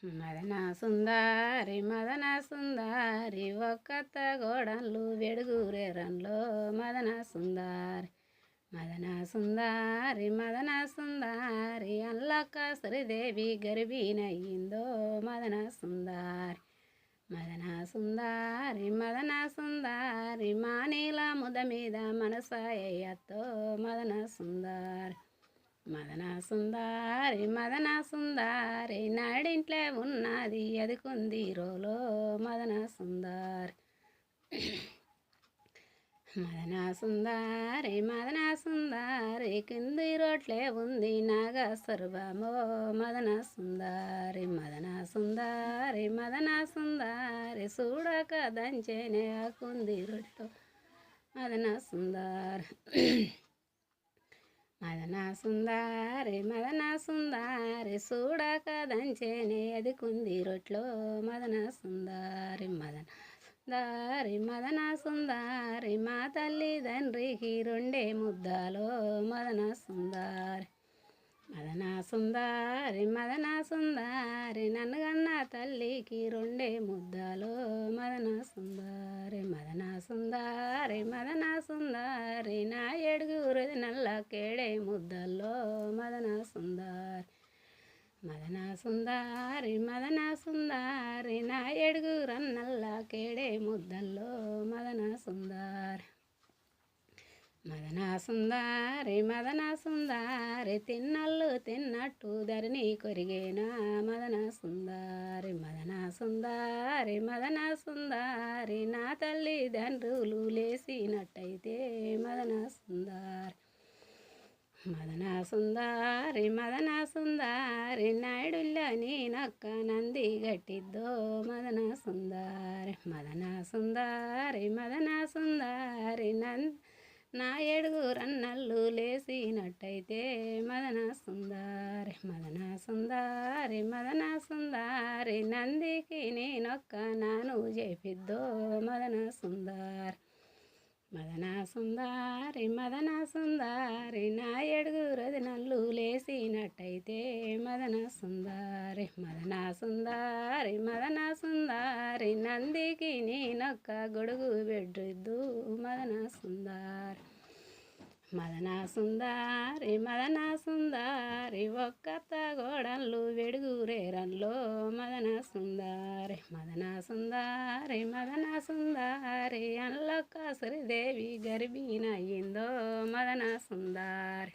మదన సుందారి మదన సుందారి ఒక్కత గోడన్లు వెడుగురేరన్లో మదన సుందారి మదన సుందారి మదన సుందారి అల్లక్క శ్రీదేవి గర్భిణయిందో మదన సుందారి మదన సుందారి మదన సుందారి మానీల ముద మీద మనసాయతో మదన సుందారి మదన సుందారి మదన సుందారి నాడింట్లే ఉన్నది ఎదుకుంది రోలో మదన సుందారి మదన సుందారి మదన సుందారి కింది రోట్లే ఉంది నాగ సర్వమో మదన సుందారి మదన సుందారి మదన సుందారి చూడక దంచేనే కుంది రొట్లో మదన సుందారి మదన సుందారి మదన సుందారి చూడక దంచేనే అది కుంది రొట్లో మదన సుందారి మదన సుందారి మదన సుందారి మా తల్లి తండ్రికి రెండే ముద్దాలో మదన సుందారి మదన సుందారి మదన సుందారి నన్నుగన్న తల్లికి రెండే ముద్దాలో మదన సుందారి మదన సుందారి మదన సుందారి నా ఏడుగురు నల్ల కేడే ముద్దల్లో మదన సుందారి మదన సుందారి మదన సుందారి నా ఏడుగురు నల్ల కేడే ముద్దల్లో మదన సుందారి మదన సుందారి మదన సుందారి తిన్నళ్ళు తిన్నట్టు ధరణి కొరిగేనా మదన సుందారి మదన సుందారి మదన సుందారి నా తల్లిదండ్రులు లేసినట్టయితే మదన సుందారి మదన సుందారి మదన సుందారి నాయుడుల్ల నేనొక్క నంది గట్టిద్దో మదన సుందారి మదన సుందారి మదన సుందారి నా ఏడుగురన్నళ్ళు లేసినట్టయితే మదన సుందారి మదన సుందారి మదన సుందారి నందికి నేనొక్క నాను చేపిద్దో మదన సుందారి మదన సుందారి మదన సుందారి నా ఏడుగురది నల్లు లేసినట్టయితే మదన సుందారి మదన సుందారి మదన సుందారి నందికి నేనొక్క గొడుగు బెడ్రిద్దు మదన సుందారి మదన సుందారి మదన సుందారి ఒక్కత గోడన్లు వెడుగురేరన్లో మదన సుందారి మదన సుందారి మదన సుందారి అల్లక్క శ్రీదేవి గర్భిణయిందో మదన సుందారి